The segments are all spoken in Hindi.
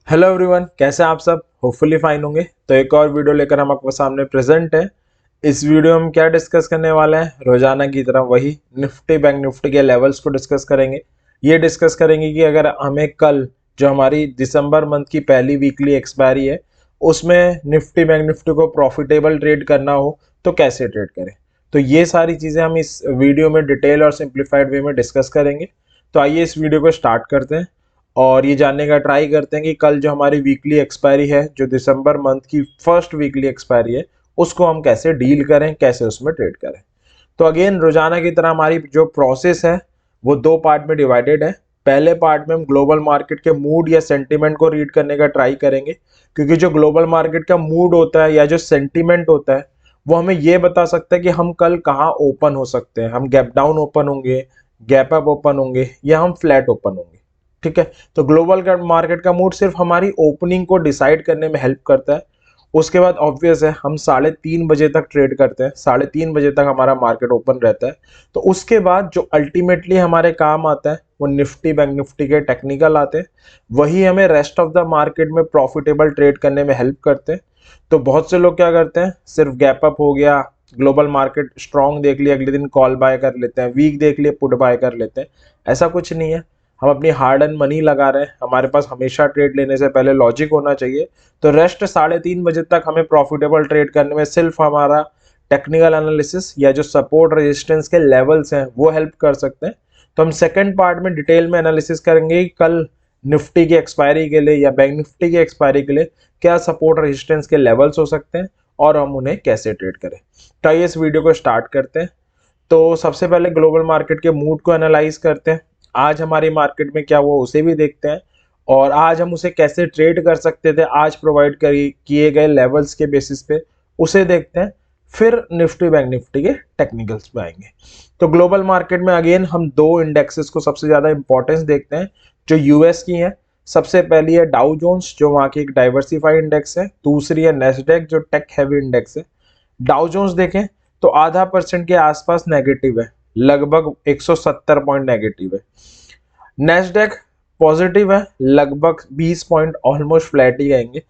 हेलो एवरीवन, कैसे हैं आप सब। होपफुली फाइन होंगे। तो एक और वीडियो लेकर हम आपके सामने प्रेजेंट है। इस वीडियो में हम क्या डिस्कस करने वाले हैं, रोजाना की तरह वही निफ्टी बैंक निफ्टी के लेवल्स को डिस्कस करेंगे। ये डिस्कस करेंगे कि अगर हमें कल जो हमारी दिसंबर मंथ की पहली वीकली एक्सपायरी है उसमें निफ्टी बैंक निफ्टी को प्रॉफिटेबल ट्रेड करना हो तो कैसे ट्रेड करें। तो ये सारी चीजें हम इस वीडियो में डिटेल और सिंप्लीफाइड वे में डिस्कस करेंगे। तो आइए इस वीडियो को स्टार्ट करते हैं और ये जानने का ट्राई करते हैं कि कल जो हमारी वीकली एक्सपायरी है, जो दिसंबर मंथ की फर्स्ट वीकली एक्सपायरी है, उसको हम कैसे डील करें, कैसे उसमें ट्रेड करें। तो अगेन रोजाना की तरह हमारी जो प्रोसेस है वो दो पार्ट में डिवाइडेड है। पहले पार्ट में हम ग्लोबल मार्केट के मूड या सेंटीमेंट को रीड करने का ट्राई करेंगे, क्योंकि जो ग्लोबल मार्केट का मूड होता है या जो सेंटीमेंट होता है वो हमें ये बता सकता है कि हम कल कहाँ ओपन हो सकते हैं। हम गैप डाउन ओपन होंगे, गैप अप ओपन होंगे या हम फ्लैट ओपन होंगे। ठीक है। तो ग्लोबल मार्केट का मूड सिर्फ हमारी ओपनिंग को डिसाइड करने में हेल्प करता है। उसके बाद ऑब्वियस है हम 3:30 बजे तक ट्रेड करते हैं, 3:30 बजे तक हमारा मार्केट ओपन रहता है। तो उसके बाद जो अल्टीमेटली हमारे काम आता है वो निफ्टी बैंक निफ्टी के टेक्निकल आते हैं। वही हमें रेस्ट ऑफ द मार्केट में प्रॉफिटेबल ट्रेड करने में हेल्प करते हैं। तो बहुत से लोग क्या करते हैं, सिर्फ गैप अप हो गया, ग्लोबल मार्केट स्ट्रांग देख लिया, अगले दिन कॉल बाय कर लेते हैं, वीक देख लिया पुट बाय कर लेते हैं। ऐसा कुछ नहीं है। हम अपनी हार्ड एंड मनी लगा रहे हैं, हमारे पास हमेशा ट्रेड लेने से पहले लॉजिक होना चाहिए। तो रेस्ट 3:30 बजे तक हमें प्रॉफिटेबल ट्रेड करने में सिर्फ हमारा टेक्निकल एनालिसिस या जो सपोर्ट रेजिस्टेंस के लेवल्स हैं वो हेल्प कर सकते हैं। तो हम सेकंड पार्ट में डिटेल में एनालिसिस करेंगे कि कल निफ्टी की एक्सपायरी के लिए या बैंक निफ्टी की एक्सपायरी के लिए क्या सपोर्ट रेजिस्टेंस के लेवल्स हो सकते हैं और हम उन्हें कैसे ट्रेड करें। तो आइए इस वीडियो को स्टार्ट करते हैं। तो सबसे पहले ग्लोबल मार्केट के मूड को एनालाइज करते हैं। आज हमारी मार्केट में क्या हुआ उसे भी देखते हैं और आज हम उसे कैसे ट्रेड कर सकते थे आज प्रोवाइड किए गए लेवल्स के बेसिस पे, उसे देखते हैं। फिर निफ्टी बैंक निफ्टी के टेक्निकल्स पे आएंगे। तो ग्लोबल मार्केट में अगेन हम दो इंडेक्सेस को सबसे ज्यादा इंपॉर्टेंस देखते हैं जो यूएस की हैं। सबसे पहली है डाउ जोन्स जो वहाँ की एक डाइवर्सिफाइड इंडेक्स है, दूसरी है नेस्डेक जो टेक हैवी इंडेक्स है। डाउ जोन्स देखें तो 0.5% के आसपास नेगेटिव है, लगभग 170 पॉइंट नेगेटिव है। नेस्डेक पॉजिटिव है, लगभग 20 पॉइंट ऑलमोस्ट फ्लैट ही रहेंगे।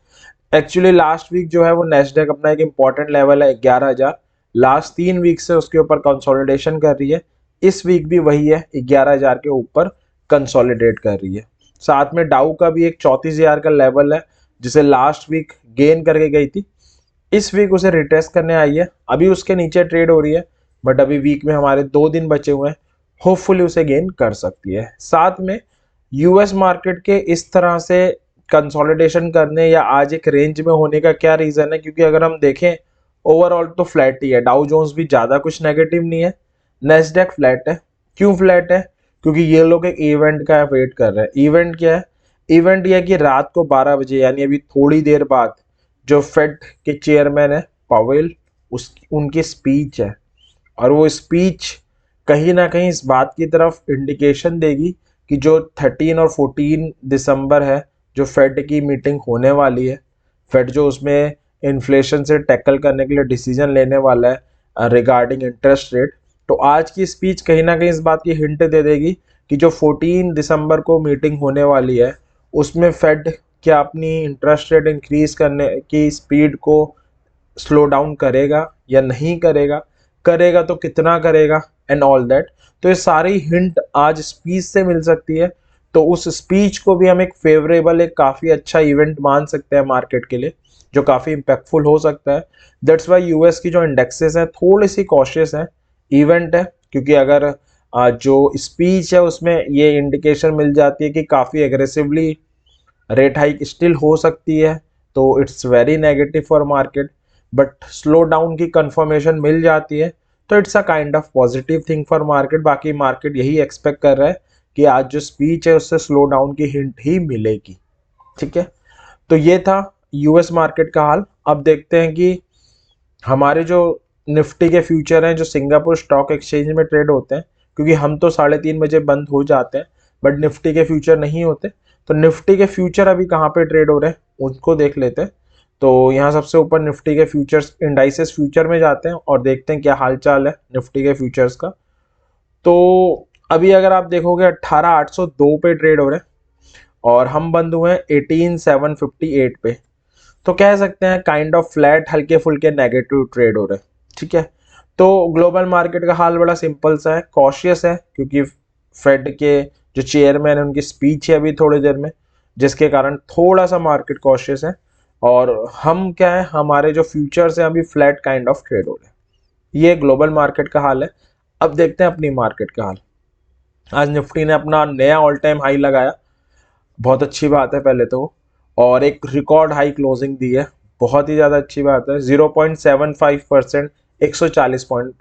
एक्चुअली लास्ट वीक जो है वो नेस्डेक अपना एक इंपॉर्टेंट लेवल है 11,000, लास्ट 3 वीक से उसके ऊपर कंसोलिडेशन कर रही है। इस वीक भी वही है, 11,000 के ऊपर कंसोलिडेट कर रही है। साथ में डाउ का भी एक 34,000 का लेवल है जिसे लास्ट वीक गेन करके गई थी, इस वीक उसे रिटेस्ट करने आई है। अभी उसके नीचे ट्रेड हो रही है, बट अभी वीक में हमारे 2 दिन बचे हुए हैं, होपफुली उसे गेन कर सकती है। साथ में यूएस मार्केट के इस तरह से कंसोलिडेशन करने या आज एक रेंज में होने का क्या रीजन है, क्योंकि अगर हम देखें ओवरऑल तो फ्लैट ही है। डाउ जोन्स भी ज्यादा कुछ नेगेटिव नहीं है, नेस्डेक फ्लैट है। क्यों फ्लैट है? क्योंकि ये लोग एक इवेंट का वेट कर रहे हैं। इवेंट क्या है? इवेंट यह है कि रात को 12 बजे यानी अभी थोड़ी देर बाद जो फेड के चेयरमैन है पावेल, उस उनकी स्पीच है। और वो स्पीच कहीं ना कहीं इस बात की तरफ इंडिकेशन देगी कि जो 13 और 14 दिसंबर है जो फेड की मीटिंग होने वाली है, फेड जो उसमें इन्फ्लेशन से टैकल करने के लिए डिसीजन लेने वाला है रिगार्डिंग इंटरेस्ट रेट, तो आज की स्पीच कहीं ना कहीं इस बात की हिंट दे देगी कि जो 14 दिसंबर को मीटिंग होने वाली है उसमें फेड क्या अपनी इंटरेस्ट रेट इंक्रीज करने की स्पीड को स्लो डाउन करेगा या नहीं करेगा, करेगा तो कितना करेगा एंड ऑल दैट। तो ये सारी हिंट आज स्पीच से मिल सकती है। तो उस स्पीच को भी हम एक फेवरेबल, एक काफी अच्छा इवेंट मान सकते हैं मार्केट के लिए, जो काफी इंपैक्टफुल हो सकता है। दैट्स वाई यूएस की जो इंडेक्सेस हैं थोड़ी सी कॉशियस है। इवेंट है क्योंकि अगर जो स्पीच है उसमें ये इंडिकेशन मिल जाती है कि काफी एग्रेसिवली रेट हाइक स्टिल हो सकती है, तो it's very negative for market. But slow down की कंफर्मेशन मिल जाती है तो it's a kind of positive thing for market. बाकी मार्केट यही एक्सपेक्ट कर रहा है कि आज जो स्पीच है उससे स्लो डाउन की हिंट ही मिलेगी। ठीक है। तो ये था यूएस मार्केट का हाल। अब देखते हैं कि हमारे जो निफ्टी के फ्यूचर हैं जो सिंगापुर स्टॉक एक्सचेंज में ट्रेड होते हैं, क्योंकि हम तो 3:30 बजे बंद हो जाते हैं बट निफ्टी के फ्यूचर नहीं होते। तो निफ्टी के फ्यूचर अभी कहाँ पे ट्रेड हो रहे हैं उनको देख लेते हैं। तो यहाँ सबसे ऊपर निफ्टी के फ्यूचर्स इंडाइसेस फ्यूचर में जाते हैं और देखते हैं क्या हालचाल है निफ्टी के फ्यूचर्स का। तो अभी अगर आप देखोगे 18,802 पे ट्रेड हो रहे हैं और हम बंद हुए हैं 18,758 पे। तो कह सकते हैं काइंड ऑफ फ्लैट, हल्के फुल्के नेगेटिव ट्रेड हो रहे हैं। ठीक है, तो ग्लोबल मार्केट का हाल बड़ा सिंपल सा है, कॉशियस है, क्योंकि फेड के जो चेयरमैन है उनकी स्पीच है अभी थोड़ी देर में, जिसके कारण थोड़ा सा मार्केट कॉशियस है। और हम क्या है, हमारे जो फ्यूचर्स हैं अभी फ्लैट काइंड ऑफ ट्रेड हो रहे हैं। ये ग्लोबल मार्केट का हाल है। अब देखते हैं अपनी मार्केट का हाल। आज निफ्टी ने अपना नया ऑल टाइम हाई लगाया, बहुत अच्छी बात है पहले तो, और एक रिकॉर्ड हाई क्लोजिंग दी है, बहुत ही ज़्यादा अच्छी बात है। 0.75%, 140 पॉइंट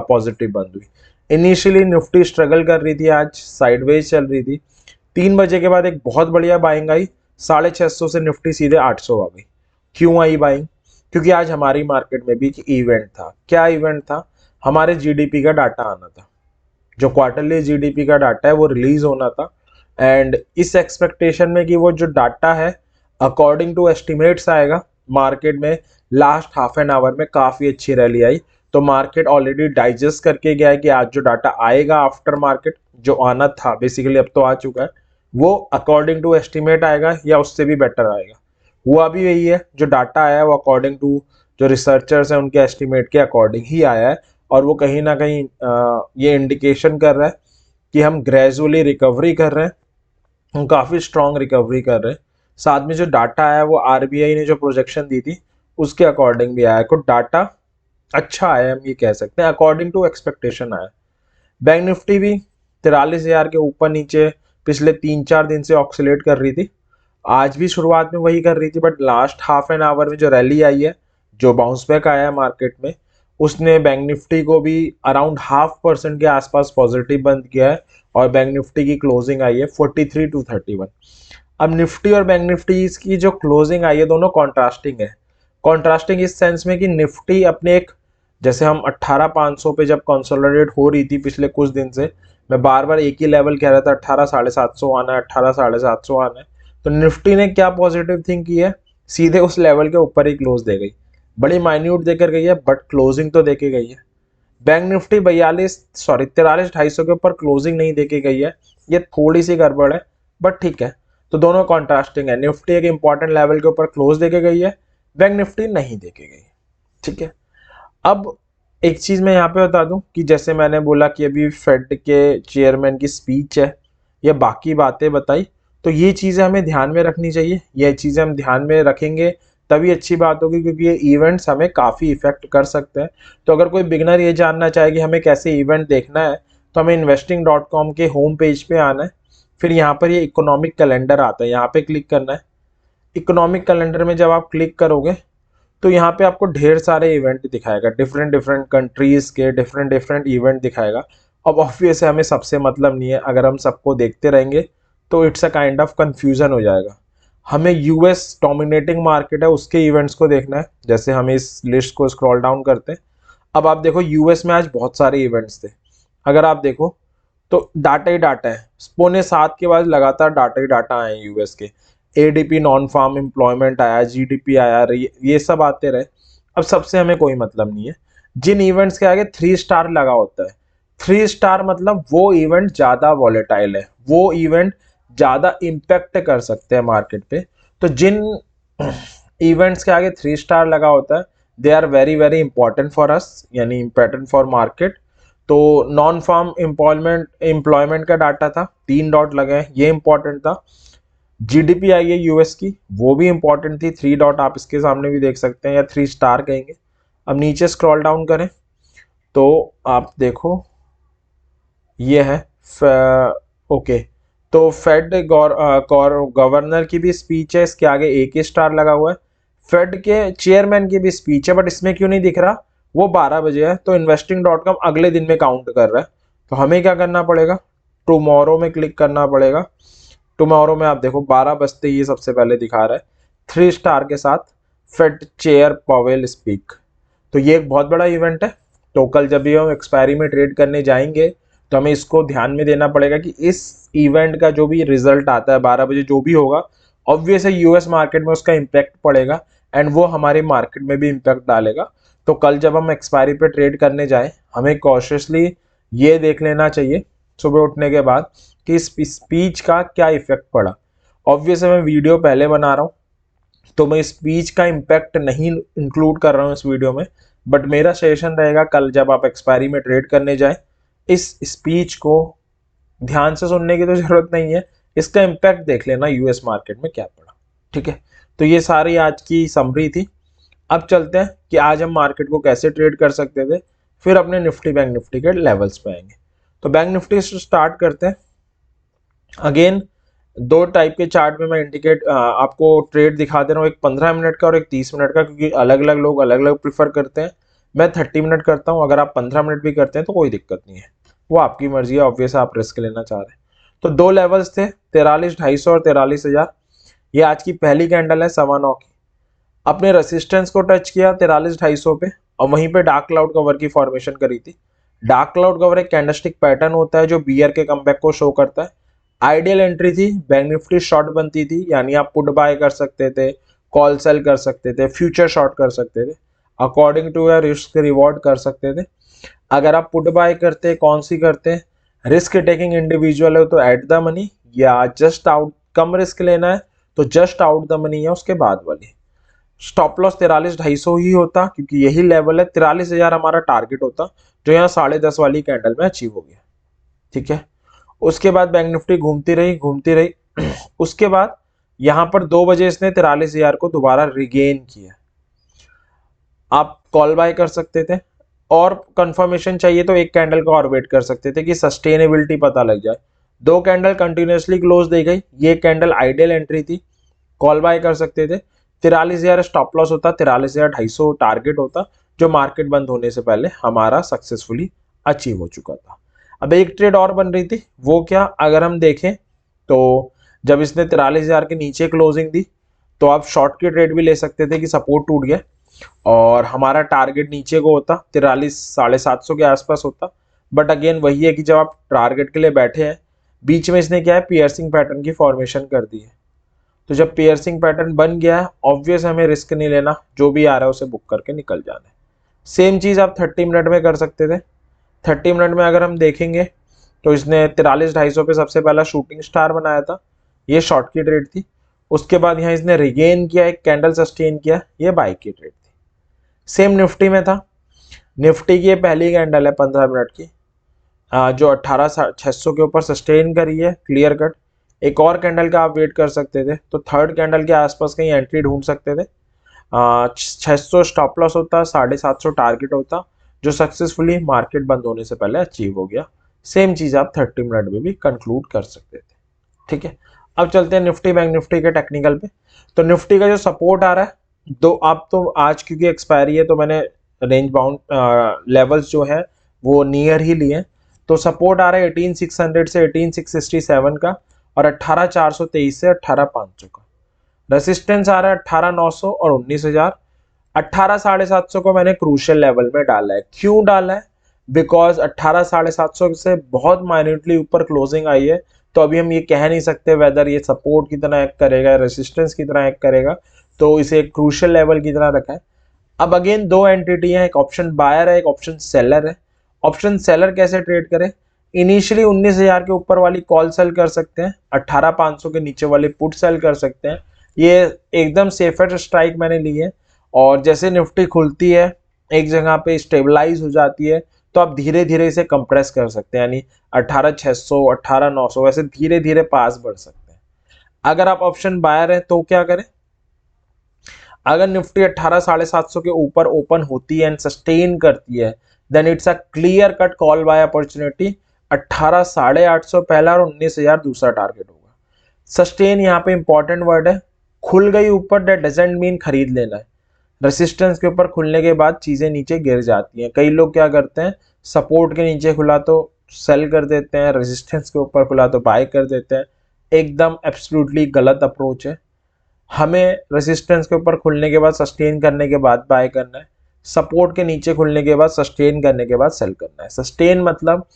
पॉजिटिव बंद हुई। इनिशियली निफ्टी स्ट्रगल कर रही थी, आज साइडवेज चल रही थी। 3 बजे के बाद एक बहुत बढ़िया बाइंग आई, 650 से निफ्टी सीधे 800 आ गई। क्यों आई बाइंग? क्योंकि आज हमारी मार्केट में भी एक इवेंट था। क्या इवेंट था? हमारे जीडीपी का डाटा आना था। जो क्वार्टरली जीडीपी का डाटा है वो रिलीज होना था, एंड इस एक्सपेक्टेशन में कि वो जो डाटा है अकॉर्डिंग टू एस्टिमेट्स आएगा मार्केट में। लास्ट हाफ एन आवर में काफ़ी अच्छी रैली आई, तो मार्केट ऑलरेडी डाइजेस्ट करके गया है कि आज जो डाटा आएगा आफ्टर मार्केट, जो आना था बेसिकली अब तो आ चुका है, वो अकॉर्डिंग टू एस्टिमेट आएगा या उससे भी बेटर आएगा। हुआ भी वही है, जो डाटा आया है वो अकॉर्डिंग टू जो रिसर्चर्स हैं उनके एस्टिमेट के अकॉर्डिंग ही आया है, और वो कहीं ना कहीं ये इंडिकेशन कर रहा है कि हम ग्रेजुअली रिकवरी कर रहे हैं, हम काफ़ी स्ट्रॉन्ग रिकवरी कर रहे हैं। साथ में जो डाटा आया है वो आरबीआई ने जो प्रोजेक्शन दी थी उसके अकॉर्डिंग भी आया है, कुछ डाटा अच्छा आया, हम ये कह सकते हैं अकॉर्डिंग टू एक्सपेक्टेशन आया। बैंक निफ्टी भी 43,000 के ऊपर नीचे पिछले 3-4 दिन से ऑक्सीलेट कर रही थी, आज भी शुरुआत में वही कर रही थी, but last half an hour में जो रैली आई है, जो बाउंस बैक आया है मार्केट में, उसने बैंक निफ्टी को भी अराउंड 0.5% के आसपास पॉजिटिव बंद किया है, और बैंक निफ्टी की क्लोजिंग आई है 43,231। अब निफ्टी और बैंक निफ्टी की जो क्लोजिंग आई है दोनों कॉन्ट्रास्टिंग है। कॉन्ट्रास्टिंग इस सेंस में कि निफ्टी अपने एक, जैसे हम 18,500 पे जब कंसोलिडेट हो रही थी पिछले कुछ दिन से, मैं बार बार एक ही लेवल कह रहा था 18,750 आना है, 18,750 आना है, तो निफ्टी ने क्या पॉजिटिव थिंक की है, सीधे उस लेवल के ऊपर ही क्लोज दे गई। बड़ी माइन्यूट देकर गई है बट क्लोजिंग तो देके गई है। बैंक निफ्टी 43,250 के ऊपर क्लोजिंग नहीं देके गई है, ये थोड़ी सी गड़बड़ है, बट ठीक है। तो दोनों कॉन्ट्रास्टिंग है, निफ्टी एक इंपॉर्टेंट लेवल के ऊपर क्लोज देके गई है, बैंक निफ्टी नहीं देके गई। ठीक है, अब एक चीज मैं यहाँ पे बता दूं कि जैसे मैंने बोला कि अभी फेड के चेयरमैन की स्पीच है या बाकी बातें बताई, तो ये चीजें हमें ध्यान में रखनी चाहिए। ये चीजें हम ध्यान में रखेंगे तभी अच्छी बात होगी, क्योंकि ये इवेंट्स हमें काफी इफेक्ट कर सकते हैं। तो अगर कोई बिगनर ये जानना चाहे कि हमें कैसे इवेंट देखना है, तो हमें investing.com के होम पेज पे आना है, फिर यहाँ पर ये इकोनॉमिक कैलेंडर आता है, यहाँ पे क्लिक करना है। इकोनॉमिक कैलेंडर में जब आप क्लिक करोगे तो यहाँ पे आपको ढेर सारे इवेंट दिखाएगा, डिफरेंट डिफरेंट कंट्रीज के डिफरेंट डिफरेंट इवेंट दिखाएगा। अब ऑब्वियस है हमें सबसे मतलब नहीं है, अगर हम सबको देखते रहेंगे तो it's a kind of confusion हो जाएगा। हमें यूएस डोमिनेटिंग मार्केट है उसके इवेंट्स को देखना है। जैसे हम इस लिस्ट को स्क्रॉल डाउन करते हैं, अब आप देखो यूएस में आज बहुत सारे इवेंट्स थे। अगर आप देखो तो डाटा ही डाटा है, 6:45 के बाद लगातार डाटा ही डाटा आए हैं यूएस के। एडीपी नॉन फार्म एम्प्लॉयमेंट आया, जीडीपी आया, ये सब आते रहे। अब सबसे हमें कोई मतलब नहीं है। जिन इवेंट्स के आगे 3 स्टार लगा होता है, 3 स्टार मतलब वो इवेंट ज्यादा वॉलेटाइल है, वो इवेंट ज्यादा इम्पैक्ट कर सकते हैं मार्केट पे। तो जिन इवेंट्स के आगे 3 स्टार लगा होता है, they are very very important for us, यानी इंपॉर्टेंट फॉर मार्केट। तो नॉन फार्म एम्प्लॉयमेंट का डाटा था, 3 डॉट लगे हैं, ये इंपॉर्टेंट था। जीडीपी आई है यूएस की, वो भी इंपॉर्टेंट थी, 3 डॉट आप इसके सामने भी देख सकते हैं, या 3 स्टार कहेंगे। अब नीचे स्क्रॉल डाउन करें तो आप देखो ये है ओके, तो फेड गवर्नर की भी स्पीच है, इसके आगे एक ही स्टार लगा हुआ है। फेड के चेयरमैन की भी स्पीच है, बट इसमें क्यों नहीं दिख रहा, वो 12 बजे है, तो investing.com अगले दिन में काउंट कर रहा है। तो हमें क्या करना पड़ेगा, टुमारो में क्लिक करना पड़ेगा। टुमारो में आप देखो 12 बजते ये सबसे पहले दिखा रहा है 3 स्टार के साथ, फेड चेयर पॉवेल स्पीक। तो ये एक बहुत बड़ा इवेंट है। तो कल जब भी हम एक्सपायरी में ट्रेड करने जाएंगे तो हमें इसको ध्यान में देना पड़ेगा कि इस इवेंट का जो भी रिजल्ट आता है 12 बजे जो भी होगा, ऑब्वियस है यूएस मार्केट में उसका इम्पैक्ट पड़ेगा, एंड वो हमारे मार्केट में भी इम्पैक्ट डालेगा। तो कल जब हम एक्सपायरी पे ट्रेड करने जाएं, हमें कॉशियसली ये देख लेना चाहिए सुबह उठने के बाद कि इस स्पीच का क्या इफेक्ट पड़ा। ऑब्वियस मैं वीडियो पहले बना रहा हूँ तो मैं स्पीच का इम्पैक्ट नहीं इंक्लूड कर रहा हूँ इस वीडियो में, बट मेरा सजेशन रहेगा कल जब आप एक्सपायरी में ट्रेड करने जाए इस स्पीच को ध्यान से सुनने की तो जरूरत नहीं है, इसका इम्पैक्ट देख लेना यूएस मार्केट में क्या पड़ा। ठीक है, तो ये सारी आज की समरी थी। अब चलते हैं कि आज हम मार्केट को कैसे ट्रेड कर सकते थे, फिर अपने निफ्टी बैंक निफ्टी के लेवल्स पे आएंगे। तो बैंक निफ्टी से स्टार्ट करते हैं। अगेन दो टाइप के चार्ट में मैं इंडिकेट आपको ट्रेड दिखा दे रहा हूँ, एक 15 मिनट का और एक 30 मिनट का, क्योंकि अलग अलग लोग अलग अलग प्रीफर करते हैं। मैं 30 मिनट करता हूँ, अगर आप 15 मिनट भी करते हैं तो कोई दिक्कत नहीं है, वो आपकी मर्जी है, ऑब्वियस आप रिस्क लेना चाह रहे हैं। तो दो लेवल्स थे 43,250 और 43,000। ये आज की पहली कैंडल है 9:15 की। अपने रेसिस्टेंस को टच किया 43,250 पे और वहीं पे डार्क क्लाउड कवर की फॉर्मेशन करी थी। डार्क क्लाउड कवर एक कैंडलस्टिक पैटर्न होता है जो बियर के कमबैक को शो करता है। आइडियल एंट्री थी, बैंक निफ्टी शॉर्ट बनती थी, यानी आप पुट बाय कर सकते थे, कॉल सेल कर सकते थे, फ्यूचर शॉर्ट कर सकते थे, according to your risk reward कर सकते थे। अगर आप पुट बाय करते, कौन सी करते, रिस्क टेकिंग इंडिविजुअल है तो एट द मनी, या जस्ट आउट कम रिस्क लेना है तो जस्ट आउट द मनी है उसके बाद वाली। स्टॉप लॉस 43,250 ही होता, क्योंकि यही लेवल है। 43,000 हमारा टारगेट होता, जो यहाँ 10:30 वाली कैंडल में अचीव हो गया। ठीक है, उसके बाद बैंक निफ्टी घूमती रही उसके बाद यहां पर 2 बजे इसने 43,000 को दोबारा रिगेन किया। आप कॉल बाय कर सकते थे और कंफर्मेशन चाहिए तो एक कैंडल का और वेट कर सकते थे कि सस्टेनेबिलिटी पता लग जाए। 2 कैंडल कंटिन्यूसली क्लोज दे गई, ये कैंडल आइडियल एंट्री थी, कॉल बाय कर सकते थे। 43,000 स्टॉप लॉस होता, 43,250 टारगेट होता, जो मार्केट बंद होने से पहले हमारा सक्सेसफुली अचीव हो चुका था। अब एक ट्रेड और बन रही थी, वो क्या, अगर हम देखें तो जब इसने 43,000 के नीचे क्लोजिंग दी तो आप शॉर्ट की ट्रेड भी ले सकते थे कि सपोर्ट टूट गया और हमारा टारगेट नीचे को होता 43,750 के आसपास होता। बट अगेन वही है कि जब आप टारगेट के लिए बैठे हैं, बीच में इसने क्या है, पियर्सिंग पैटर्न की फॉर्मेशन कर दी है। तो जब पियर्सिंग पैटर्न बन गया है, ऑब्वियस हमें रिस्क नहीं लेना, जो भी आ रहा है उसे बुक करके निकल जाना है। सेम चीज आप 30 मिनट में कर सकते थे। 30 मिनट में अगर हम देखेंगे तो इसने 43,250 पे सबसे पहला शूटिंग स्टार बनाया था, ये शॉर्ट की ट्रेड थी। उसके बाद यहाँ इसने रिगेन किया, एक कैंडल सस्टेन किया, ये बाई की ट्रेड थी। सेम निफ्टी में था। निफ्टी की ये पहली कैंडल है 15 मिनट की, जो 18,600 के ऊपर सस्टेन करी है, क्लियर कट। एक और कैंडल का आप वेट कर सकते थे, तो थर्ड कैंडल के आसपास कहीं एंट्री ढूंढ सकते थे। 600 स्टॉप लॉस होता, 750 टारगेट होता, जो सक्सेसफुली मार्केट बंद होने से पहले अचीव हो गया। सेम चीज आप 30 मिनट में भी कंक्लूड कर सकते थे। ठीक है, अब चलते हैं निफ्टी बैंक निफ्टी के टेक्निकल पे। तो निफ्टी का जो सपोर्ट आ रहा है, दो आप तो आज क्योंकि एक्सपायरी है तो मैंने रेंज बाउंड लेवल्स जो है वो नियर ही लिए। तो सपोर्ट आ रहा है 18,600 से 18,667 का और 18,423 से 18,500 का। रेसिस्टेंस आ रहा है 18,900 और 19,000। 18,750 को मैंने क्रूशियल लेवल में डाला है। क्यों डाला है? बिकॉज 18,750 से बहुत माइन्यूटली ऊपर क्लोजिंग आई है, तो अभी हम ये कह नहीं सकते वेदर ये सपोर्ट की तरह एक्ट करेगा, रेसिस्टेंस की तरह एक्ट करेगा, तो इसे क्रूशियल लेवल की तरह रखा है। अब अगेन दो एंटिटी है, एक ऑप्शन बायर है, एक ऑप्शन सेलर है। ऑप्शन सेलर कैसे ट्रेड करें? इनिशियली 19,000 के ऊपर वाली कॉल सेल कर सकते हैं, 18,500 के नीचे वाली पुट सेल कर सकते हैं। ये एकदम सेफेस्ट स्ट्राइक मैंने ली है। और जैसे निफ्टी खुलती है, एक जगह पे स्टेबलाइज हो जाती है, तो आप धीरे धीरे इसे कंप्रेस कर सकते हैं, यानी 18,600 18,900 वैसे धीरे धीरे पास बढ़ सकते हैं। अगर आप ऑप्शन बायर है तो क्या करें? अगर निफ्टी 18,750 के ऊपर ओपन होती है एंड सस्टेन करती है, then it's a clear cut call buy opportunity. 18,850 पहला और 19,000 दूसरा टारगेट होगा। सस्टेन यहाँ पे इंपॉर्टेंट वर्ड है। खुल गई ऊपर, दैट डजंट मीन खरीद लेना है। रेसिस्टेंस के ऊपर खुलने के बाद चीजें नीचे गिर जाती हैं। कई लोग क्या करते हैं, सपोर्ट के नीचे खुला तो सेल कर देते हैं, रेजिस्टेंस के ऊपर खुला तो बाय कर देते हैं। एकदम एब्सोल्युटली गलत अप्रोच है। हमें रेजिस्टेंस के ऊपर खुलने के बाद सस्टेन करने के बाद बाय करना है, सपोर्ट के नीचे खुलने के बाद सस्टेन करने के बाद सेल करना है। सस्टेन मतलब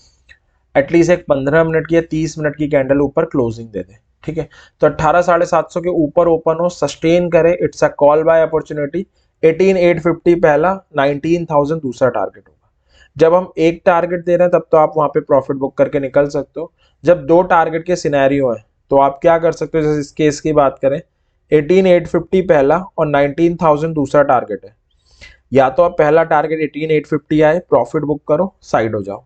एटलीस्ट एक 15 मिनट की या 30 मिनट की कैंडल ऊपर क्लोजिंग दे दे। ठीक है, तो 18,750 के ऊपर ओपन हो, सस्टेन करे, it's a call buy opportunity. 18,850 पहला, 19,000 दूसरा टारगेट होगा। जब हम एक टारगेट दे रहे हैं तब तो आप वहां पे प्रॉफिट बुक करके निकल सकते हो। जब दो टारगेट के सिनेरियो है तो आप क्या कर सकते हो, जैसे इस केस की बात करें 18,850 पहला और 19,000 दूसरा टारगेट है। या तो आप पहला टारगेट 18,850 आए, प्रॉफिट बुक करो, साइड हो जाओ,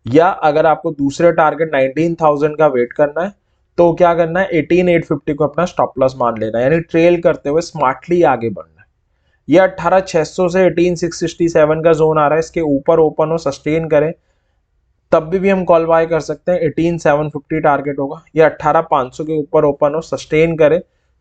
या अगर आपको दूसरे टारगेट 19,000 का वेट करना है तो क्या करना है, 18,850 को अपना स्टॉप लॉस मान लेना है, यानी ट्रेल करते हुए स्मार्टली आगे बढ़ना है। ये 18,600 से 18,667 का जोन आ रहा है, इसके ऊपर ओपन हो, सस्टेन करें, तब भी हम कॉल बाय कर सकते हैं, 18,750 टारगेट होगा। या 18,500 के ऊपर ओपन हो, सस्टेन करे,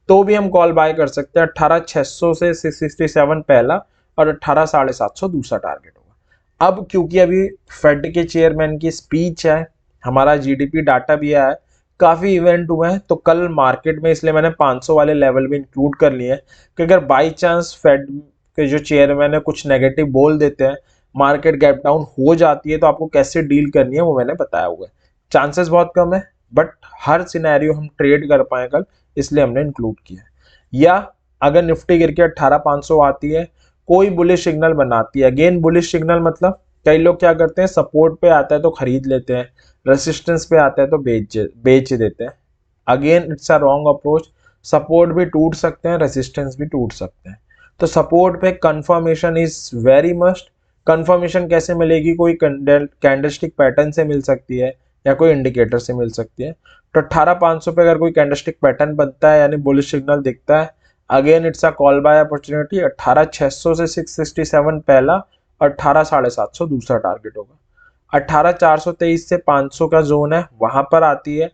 तो भी हम कॉल बाय कर सकते हैं। 18,600 से 667 पहला और 18,750 दूसरा टारगेट होगा। अब क्योंकि अभी फेड के चेयरमैन की स्पीच है, हमारा जीडीपी डाटा भी आया है, काफी इवेंट हुए हैं, तो कल मार्केट में इसलिए मैंने 500 वाले लेवल भी इंक्लूड कर लिए हैं कि अगर बाई चांस फेड के जो चेयरमैन है कुछ नेगेटिव बोल देते हैं, मार्केट गैप डाउन हो जाती है, तो आपको कैसे डील करनी है वो मैंने बताया हुआ है। चांसेस बहुत कम है, बट हर सिनेरियो हम ट्रेड कर पाए कल, इसलिए हमने इंक्लूड किया है। या अगर निफ्टी गिर के 18,500 आती है, कोई बुलिश सिग्नल बनाती है, अगेन बुलिश सिग्नल मतलब कई लोग क्या करते हैं, सपोर्ट पे आता है तो खरीद लेते हैं, रेसिस्टेंस पे आता है तो बेच देते हैं। Again it's a wrong approach, support भी टूट सकते हैं, रेसिस्टेंस भी टूट सकते हैं। तो सपोर्ट पे confirmation is very must. Confirmation कैसे मिलेगी, कोई कैंडलस्टिक पैटर्न से मिल सकती है या कोई इंडिकेटर से मिल सकती है। तो 18,500 पे अगर कोई कैंडलस्टिक पैटर्न बनता है यानी बुलिश सिग्नल दिखता है, again it's a call buy opportunity. 18,600 से 667 पहला और 18,750 दूसरा टारगेट होगा। 18,423 से 500 का जोन है, वहां पर आती है,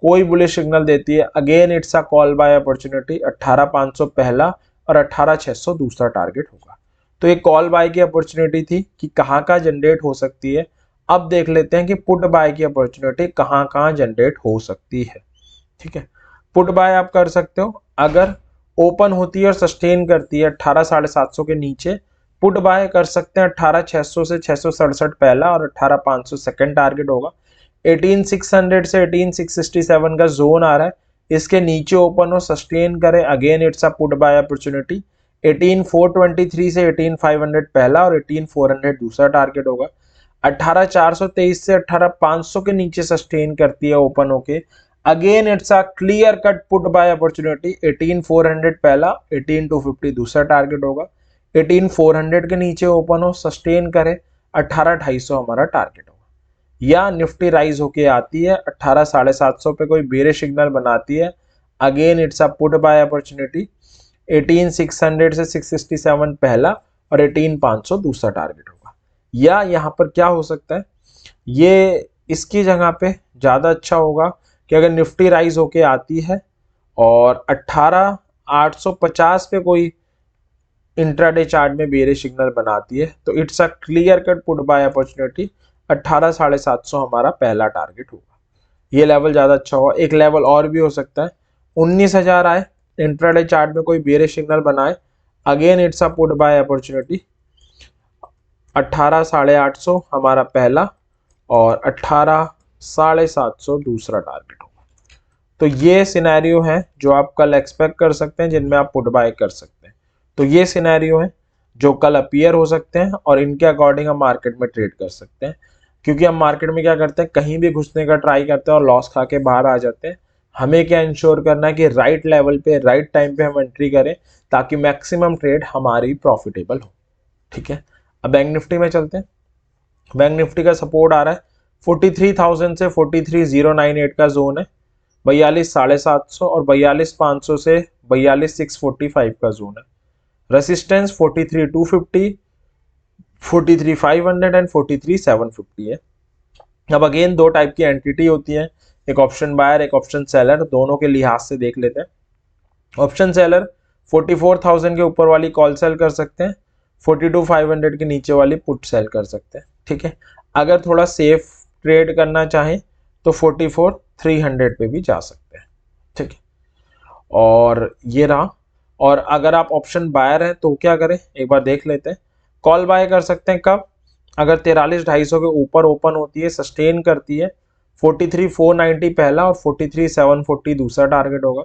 कोई बुलिश सिग्नल देती है, again it's a call buy opportunity. 18,500 पहला और 18,600 दूसरा टारगेट होगा। तो ये कॉल बाय की अपॉर्चुनिटी थी कि कहाँ कहाँ जनरेट हो सकती है। अब देख लेते हैं कि पुट बाय की अपॉर्चुनिटी कहाँ कहाँ जनरेट हो सकती है। ठीक है, पुट बाय आप कर सकते हो, अगर ओपन होती है और सस्टेन करती है 18,750 के नीचे, पुट बाय कर सकते हैं। 18,600 से 667 पहला और 18,500 सेकंड टारगेट होगा। 18,600 से 18,667 का जोन आ रहा है, इसके नीचे ओपन हो, सस्टेन करे, again it's a put buy opportunity. 18,423 से 18,500 पहला और 18,400 दूसरा टारगेट होगा। 18,423 से 18,500 के नीचे सस्टेन करती है ओपन होके, again it's a clear cut put buy opportunity. 18,400 पहला, 18,250 दूसरा टारगेट होगा। 18,400 के नीचे ओपन हो, सस्टेन करे, 18,250 हमारा टारगेट होगा। या निफ्टी राइज होके आती है 18,750 पे, कोई बेरिश सिग्नल बनाती है, again it's a put buy opportunity. 18,600 से 667 पहला और 18,500 दूसरा टारगेट होगा। या यहाँ पर क्या हो सकता है, ये इसकी जगह पे ज्यादा अच्छा होगा कि अगर निफ्टी राइज होके आती है और 18,850 पे कोई इंट्राडे चार्ट में बेरिश सिग्नल बनाती है, तो it's a clear cut put buy opportunity. 18,750 हमारा पहला टारगेट होगा। ये लेवल ज्यादा अच्छा होगा। एक लेवल और भी हो सकता है, 19,000 आए, इंट्राडे चार्ट में कोई बेरिश सिग्नल बनाए, again it's a put buy opportunity. 18,850 हमारा पहला और 18,750 दूसरा टारगेट होगा। तो ये सिनेरियो है जो आप कल एक्सपेक्ट कर सकते हैं, जिनमें आप पुट बाय कर सकते हैं। तो ये सिनेरियो है जो कल अपीयर हो सकते हैं और इनके अकॉर्डिंग हम मार्केट में ट्रेड कर सकते हैं। क्योंकि हम मार्केट में क्या करते हैं, कहीं भी घुसने का ट्राई करते हैं और लॉस खा के बाहर आ जाते हैं। हमें क्या इंश्योर करना है कि राइट लेवल पे राइट टाइम पे हम एंट्री करें, ताकि मैक्सिमम ट्रेड हमारी प्रॉफिटेबल हो। ठीक है, अब बैंक निफ्टी में चलते हैं। बैंक निफ्टी का सपोर्ट आ रहा है 43,000 से 43,098 का जोन है, 42,750 और 42,500 से 42,645 का जोन है। रेसिस्टेंस 43,250, 43,500 एंड 43,750 है। अब अगेन दो टाइप की एंटिटी होती है, एक ऑप्शन बायर एक ऑप्शन सेलर, दोनों के लिहाज से देख लेते हैं। ऑप्शन सेलर 44,000 के ऊपर वाली कॉल सेल कर सकते हैं, 42,500 के नीचे वाली पुट सेल कर सकते हैं। ठीक है, अगर थोड़ा सेफ ट्रेड करना चाहें तो 44,300 पे भी जा सकते हैं। ठीक है, और ये रहा। और अगर आप ऑप्शन बायर हैं तो क्या करें, एक बार देख लेते हैं। कॉल बाय कर सकते हैं कब, अगर 43,250 के ऊपर ओपन होती है, सस्टेन करती है, 43,490 पहला और 43,740 दूसरा टारगेट होगा।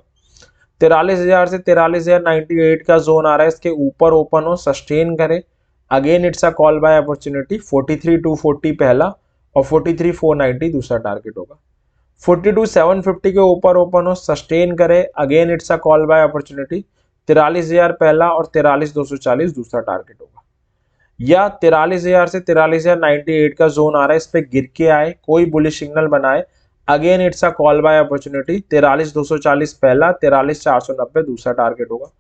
43,000 से 43,098 का जोन आ रहा है, इसके ऊपर ओपन हो, सस्टेन करे, again it's a call buy opportunity. 43,240 पहला और 43,490 दूसरा टारगेट होगा। 42,750 के ऊपर ओपन हो, सस्टेन करे, again it's a call buy opportunity. 43,000 पहला और 43,240 दूसरा टारगेट होगा। या 43,000 से 43,098 का जोन आ रहा है, इस पे गिर के आए, कोई बुलिश सिग्नल बनाए, again it's a call buy opportunity. 43,240 पहला, 43,490 दूसरा टारगेट होगा।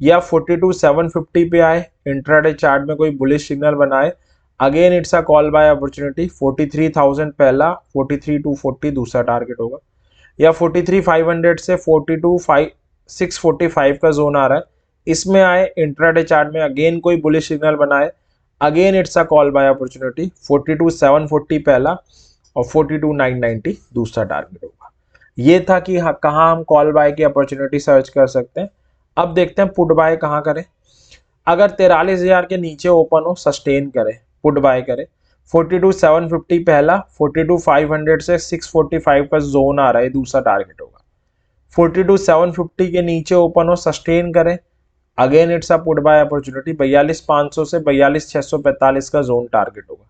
या 42,750 पे आए, इंट्राडे चार्ट में कोई बुलिश सिग्नल बनाए, again it's a call buy opportunity. 43,000 पहला, 43,240 दूसरा टारगेट होगा। या 43,500 से 42,645 का जोन आ रहा है, इसमें आए, इंट्राडे चार्ट में अगेन कोई बुलिश सिग्नल बनाए, again it's a call buy opportunity. 42,740 पहला और 42,990 दूसरा टारगेट होगा। ये था कि हाँ, कहाँ हम कॉल बाय की अपॉर्चुनिटी सर्च कर सकते हैं। अब देखते हैं पुट बाय कहाँ करें। अगर 43,000 के नीचे ओपन हो, सस्टेन करे, पुट बाय करे। 42,750 पहला, 42,500 से 645 का जोन आ रहा है, दूसरा टारगेट होगा। 42,750 के नीचे ओपन हो, सस्टेन करे, again it's a put buy opportunity. 42,500 से 42,645 का जोन टारगेट होगा।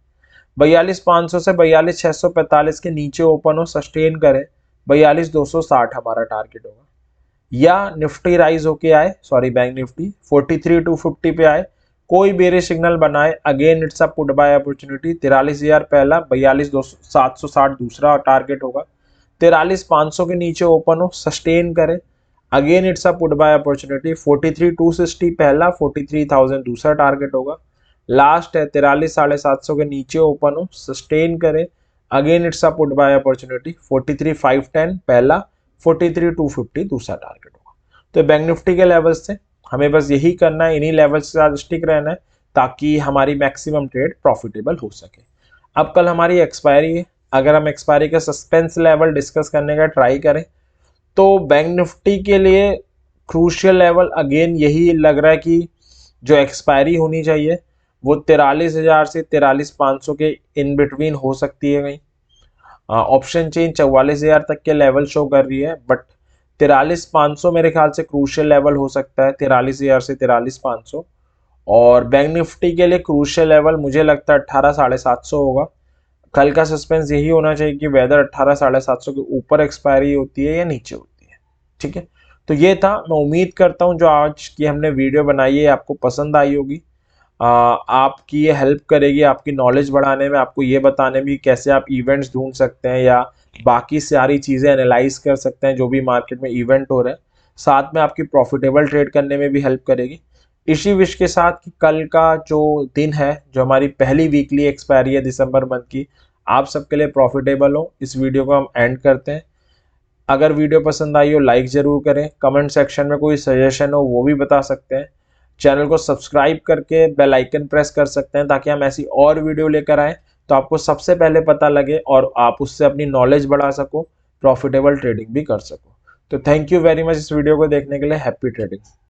42,500 से 42,645 के नीचे ओपन हो, सस्टेन करे, 42,260 हमारा टारगेट होगा। या निफ्टी राइज होके आए, सॉरी बैंक निफ्टी 43,250 पे आए, कोई बेरिश सिग्नल बनाए, again it's a put buy opportunity. 43,000 पहला, 42,760 दूसरा टारगेट होगा। 43,500 के नीचे ओपन हो, सस्टेन करे, again it's a put buy opportunity. 43,260 पहला, 43,000 दूसरा टारगेट होगा। लास्ट है 43,750 के नीचे ओपन हो, सस्टेन करे, again it's a put buy opportunity. 43,510 पहला, 43,250 दूसरा टारगेट होगा। तो बैंक निफ्टी के लेवल्स से हमें बस यही करना है, इन्हीं लेवल्स के साथ स्टिक रहना है, ताकि हमारी मैक्सिमम ट्रेड प्रॉफिटेबल हो सके। अब कल हमारी एक्सपायरी है, अगर हम एक्सपायरी का सस्पेंस लेवल डिस्कस करने का ट्राई करें तो बैंक निफ्टी के लिए क्रूशियल लेवल अगेन यही लग रहा है कि जो एक्सपायरी होनी चाहिए वो 43,000 से 43,500 के इन बिटवीन हो सकती है कहीं। ऑप्शन चेन 44,000 तक के लेवल शो कर रही है, बट 43,500 मेरे ख्याल से क्रूशियल लेवल हो सकता है, 43,000 से 43,500। और बैंक निफ्टी के लिए क्रूशियल लेवल मुझे लगता है 18,750 होगा। कल का सस्पेंस यही होना चाहिए कि वेदर 18,750 के ऊपर एक्सपायरी होती है या नीचे होती है। ठीक है, तो ये था। मैं उम्मीद करता हूँ जो आज की हमने वीडियो बनाई है आपको पसंद आई होगी। आपकी ये हेल्प करेगी आपकी नॉलेज बढ़ाने में, आपको ये बताने में कैसे आप इवेंट्स ढूंढ सकते हैं या बाकी सारी चीज़ें एनालाइज कर सकते हैं जो भी मार्केट में इवेंट हो रहे हैं। साथ में आपकी प्रॉफिटेबल ट्रेड करने में भी हेल्प करेगी। इसी विश के साथ कि कल का जो दिन है, जो हमारी पहली वीकली एक्सपायरी है दिसंबर मंथ की, आप सबके लिए प्रॉफिटेबल हो। इस वीडियो को हम एंड करते हैं। अगर वीडियो पसंद आई हो लाइक ज़रूर करें, कमेंट सेक्शन में कोई सजेशन हो वो भी बता सकते हैं। चैनल को सब्सक्राइब करके बेल आइकन प्रेस कर सकते हैं ताकि हम ऐसी और वीडियो लेकर आएँ तो आपको सबसे पहले पता लगे और आप उससे अपनी नॉलेज बढ़ा सको, प्रॉफिटेबल ट्रेडिंग भी कर सको। तो थैंक यू वेरी मच इस वीडियो को देखने के लिए। Happy trading.